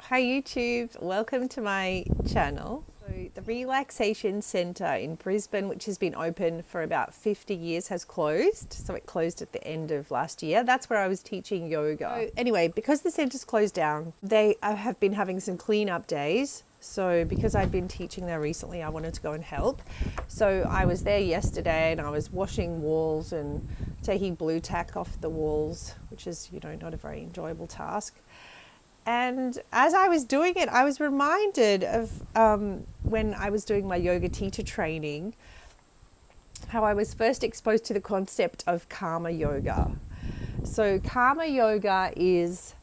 Hi YouTube, welcome to my channel. So the Relaxation Centre in Brisbane, which has been open for about 50 years, has closed. So it closed at the end of last year. That's where I was teaching yoga. So anyway, because the centre's closed down, they have been having some clean-up days. So because I'd been teaching there recently, I wanted to go and help. So I was there yesterday and I was washing walls and taking blue tack off the walls, which is, not a very enjoyable task. And as I was doing it, I was reminded of when I was doing my yoga teacher training, how I was first exposed to the concept of karma yoga. So karma yoga is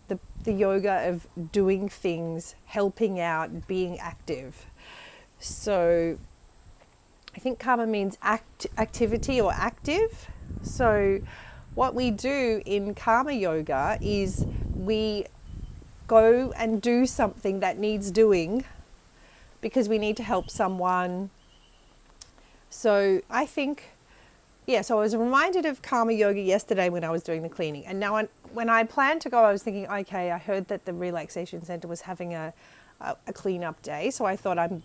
the yoga of doing things, helping out, being active. So I think karma means activity or active. So what we do in karma yoga is we go and do something that needs doing because we need to help someone. So I think, so I was reminded of karma yoga yesterday when I was doing the cleaning. And now when I planned to go, I was thinking, okay, I heard that the Relaxation Centre was having a clean-up day. So I thought I'm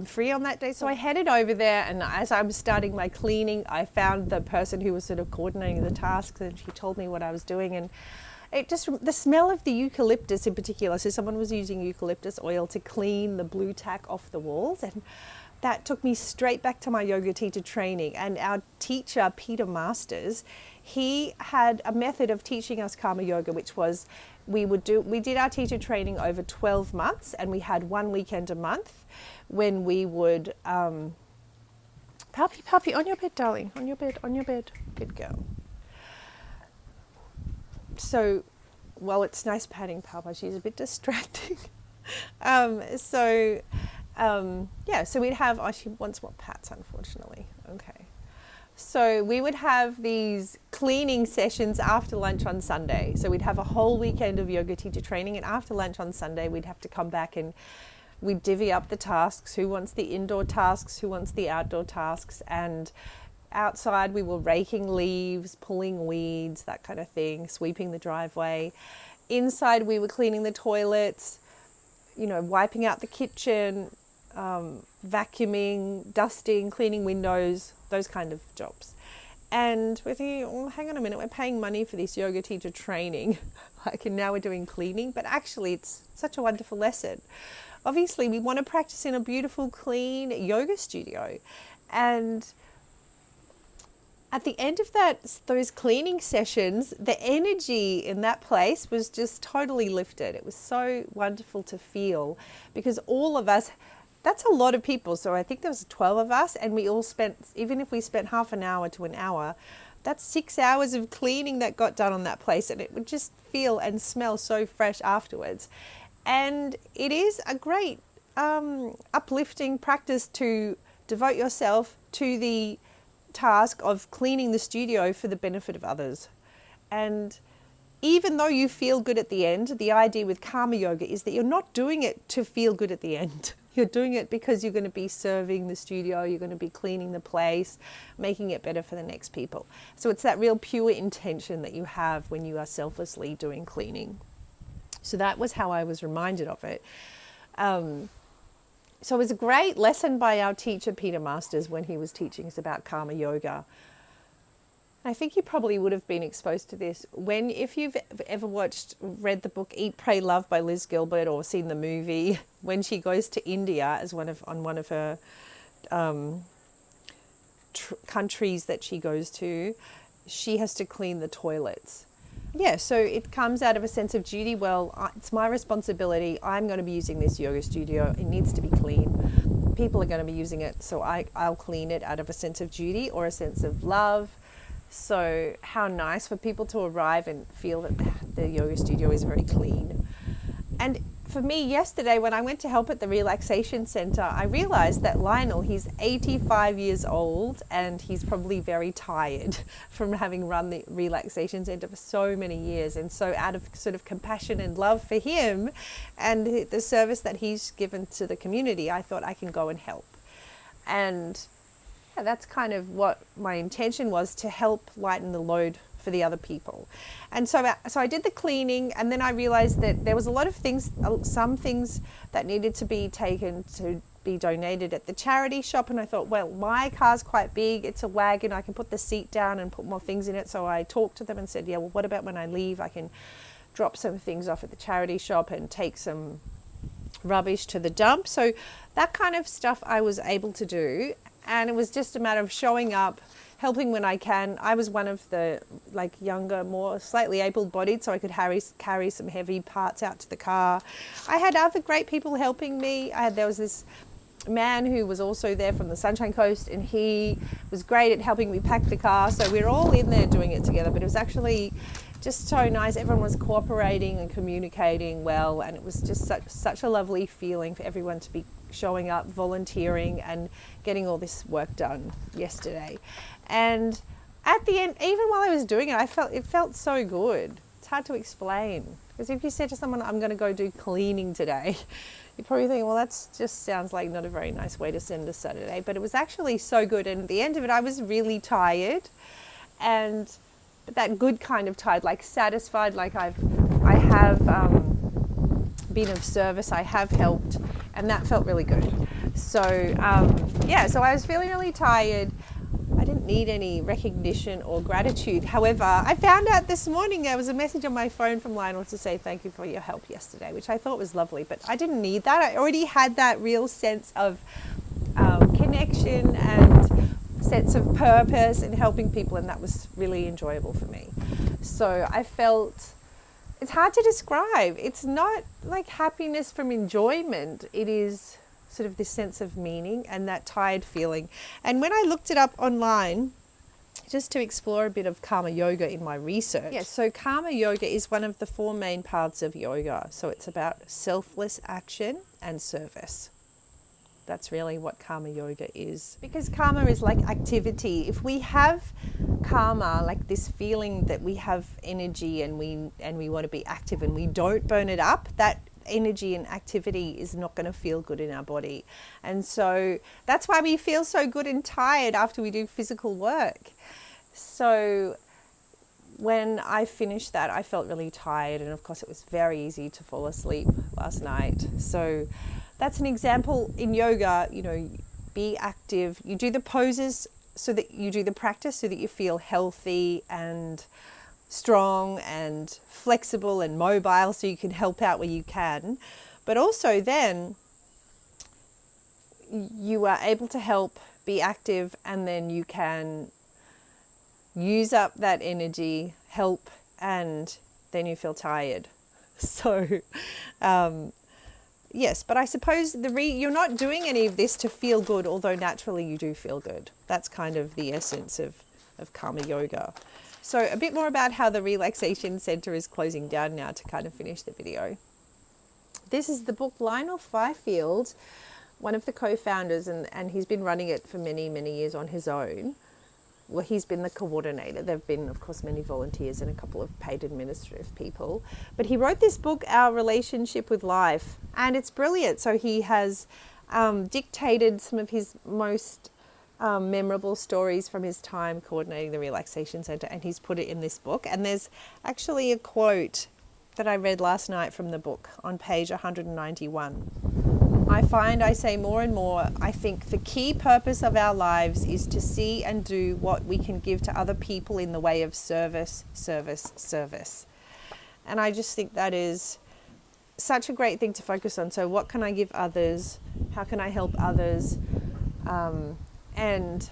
free on that day. So I headed over there, and as I was starting my cleaning, I found the person who was sort of coordinating the tasks, and she told me what I was doing. And the smell of the eucalyptus in particular, so someone was using eucalyptus oil to clean the blue tack off the walls, and that took me straight back to my yoga teacher training. And our teacher, Peter Masters, he had a method of teaching us karma yoga, which was we did our teacher training over 12 months, and we had one weekend a month when we would, puppy, on your bed, darling, on your bed, good girl. So, well, it's nice patting Papa. She's a bit distracting. So we'd have, she wants more pats, unfortunately. Okay. So we would have these cleaning sessions after lunch on Sunday. So we'd have a whole weekend of yoga teacher training, and after lunch on Sunday, we'd have to come back and we'd divvy up the tasks. Who wants the indoor tasks? Who wants the outdoor tasks? And outside we were raking leaves, pulling weeds, that kind of thing, sweeping the driveway. Inside we were cleaning the toilets, wiping out the kitchen, vacuuming, dusting, cleaning windows, those kind of jobs. And we're thinking, oh, hang on a minute, we're paying money for this yoga teacher training, and now we're doing cleaning, but actually it's such a wonderful lesson. Obviously we want to practice in a beautiful, clean yoga studio, and at the end of those cleaning sessions, the energy in that place was just totally lifted. It was so wonderful to feel, because all of us, that's a lot of people. So I think there was 12 of us, and we all spent, even if we spent half an hour to an hour, that's 6 hours of cleaning that got done on that place, and it would just feel and smell so fresh afterwards. And it is a great uplifting practice to devote yourself to the task of cleaning the studio for the benefit of others. And even though you feel good at the end, the idea with karma yoga is that you're not doing it to feel good at the end. You're doing it because you're going to be serving the studio, you're going to be cleaning the place, making it better for the next people. So it's that real pure intention that you have when you are selflessly doing cleaning. So that was how I was reminded of it. So it was a great lesson by our teacher, Peter Masters, when he was teaching us about karma yoga. I think you probably would have been exposed to this if you've ever read the book Eat, Pray, Love by Liz Gilbert, or seen the movie, when she goes to India on one of her countries that she goes to, she has to clean the toilets. Yeah, so it comes out of a sense of duty. Well, it's my responsibility. I'm going to be using this yoga studio. It needs to be clean. People are going to be using it, so I'll clean it out of a sense of duty or a sense of love. So how nice for people to arrive and feel that the yoga studio is very clean. And for me, yesterday when I went to help at the Relaxation Centre, I realised that Lionel, he's 85 years old, and he's probably very tired from having run the Relaxation Centre for so many years. And so out of sort of compassion and love for him and the service that he's given to the community, I thought I can go and help. And that's kind of what my intention was, to help lighten the load for for the other people. And so I did the cleaning, and then I realized that there was a lot of things, some things that needed to be taken to be donated at the charity shop. And I thought, well, my car's quite big, it's a wagon, I can put the seat down and put more things in it. So I talked to them and said, yeah, well, what about when I leave, I can drop some things off at the charity shop and take some rubbish to the dump. So that kind of stuff I was able to do, and it was just a matter of showing up, helping when I can. I was one of the younger, more slightly able-bodied, so I could carry some heavy parts out to the car. I had other great people helping me. There was this man who was also there from the Sunshine Coast, and he was great at helping me pack the car. So we were all in there doing it together, but it was actually just so nice. Everyone was cooperating and communicating well, and it was just such a lovely feeling for everyone to be showing up, volunteering, and getting all this work done yesterday. And at the end, even while I was doing it, it felt so good. It's hard to explain, because if you said to someone, I'm going to go do cleaning today, you'd probably think, well, that just sounds like not a very nice way to spend a Saturday. But it was actually so good, and at the end of it, I was really tired, and that good kind of tired, like satisfied, like I have been of service, I have helped, and that felt really good. So so I was feeling really tired. I didn't need any recognition or gratitude. However, I found out this morning there was a message on my phone from Lionel to say thank you for your help yesterday, which I thought was lovely, but I didn't need that. I already had that real sense of connection and sense of purpose in helping people, and that was really enjoyable for me. So I felt, it's hard to describe. It's not like happiness from enjoyment. It is sort of this sense of meaning and that tired feeling. And when I looked it up online, just to explore a bit of karma yoga in my research. Yes, so karma yoga is one of the 4 main paths of yoga. So it's about selfless action and service. That's really what karma yoga is. Because karma is like activity. If we have karma, like this feeling that we have energy and we want to be active and we don't burn it up, that energy and activity is not going to feel good in our body. And so that's why we feel so good and tired after we do physical work. So when I finished that, I felt really tired, and of course it was very easy to fall asleep last night. So that's an example in yoga. Be active. You do the poses so that you do the practice so that you feel healthy and strong and flexible and mobile, so you can help out where you can. But also then you are able to help, be active, and then you can use up that energy, help, and then you feel tired. So yes, but I suppose you're not doing any of this to feel good, although naturally you do feel good. That's kind of the essence of karma yoga. So a bit more about how the Relaxation Centre is closing down now to kind of finish the video. This is the book. Lionel Fifield, one of the co-founders, and he's been running it for many, many years on his own. Well, he's been the coordinator. There have been, of course, many volunteers and a couple of paid administrative people. But he wrote this book, Our Relationship with Life, and it's brilliant. So he has dictated some of his most memorable stories from his time coordinating the Relaxation Centre, and he's put it in this book. And there's actually a quote that I read last night from the book on page 191. I find I say more and more, I think the key purpose of our lives is to see and do what we can give to other people in the way of service, service, service. And I just think that is such a great thing to focus on. So what can I give others? How can I help others? And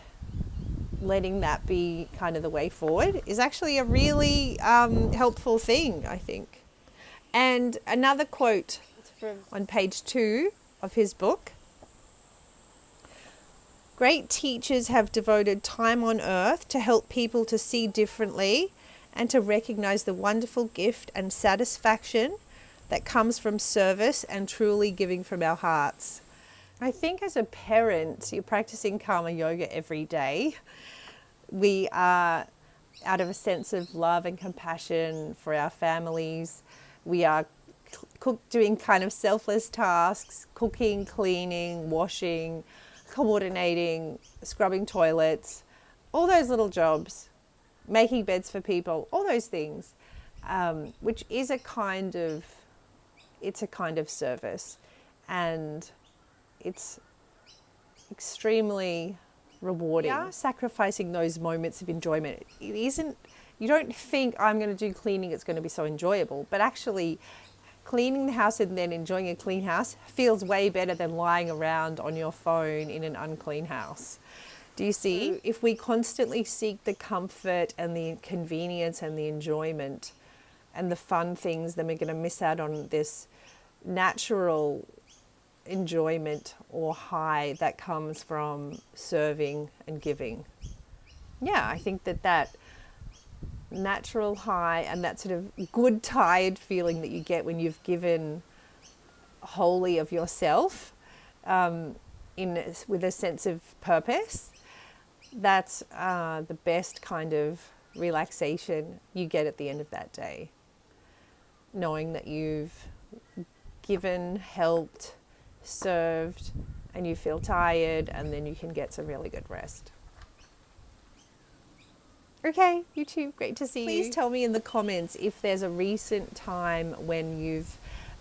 letting that be kind of the way forward is actually a really helpful thing, I think. And another quote on page 2 of his book. Great teachers have devoted time on earth to help people to see differently and to recognize the wonderful gift and satisfaction that comes from service and truly giving from our hearts. I think as a parent, you're practicing karma yoga every day. We are, out of a sense of love and compassion for our families, we are doing kind of selfless tasks, cooking, cleaning, washing, coordinating, scrubbing toilets, all those little jobs making beds for people, all those things, which is a kind of service, and it's extremely rewarding. Yeah. Sacrificing those moments of enjoyment. It isn't, you don't think I'm going to do cleaning, it's going to be so enjoyable, but actually cleaning the house and then enjoying a clean house feels way better than lying around on your phone in an unclean house. Do you see? If we constantly seek the comfort and the convenience and the enjoyment and the fun things, then we're going to miss out on this natural enjoyment or high that comes from serving and giving. Yeah, I think that natural high and that sort of good tired feeling that you get when you've given wholly of yourself with a sense of purpose, that's the best kind of relaxation you get at the end of that day. Knowing that you've given, helped, served, and you feel tired, and then you can get some really good rest. Okay, YouTube, great to see you. Please tell me in the comments if there's a recent time when you've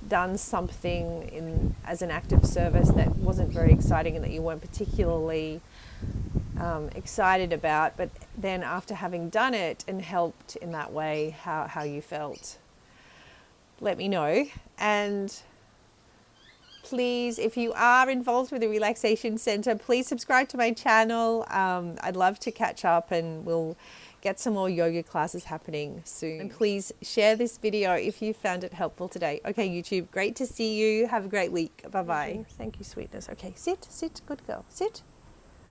done something as an act of service that wasn't very exciting and that you weren't particularly excited about, but then after having done it and helped in that way, how you felt. Let me know. And please, if you are involved with the Relaxation Centre, please subscribe to my channel. I'd love to catch up, and we'll get some more yoga classes happening soon. And please share this video if you found it helpful today. Okay, YouTube, great to see you. Have a great week. Bye-bye. Thank you, sweetness. Okay, sit, good girl, sit.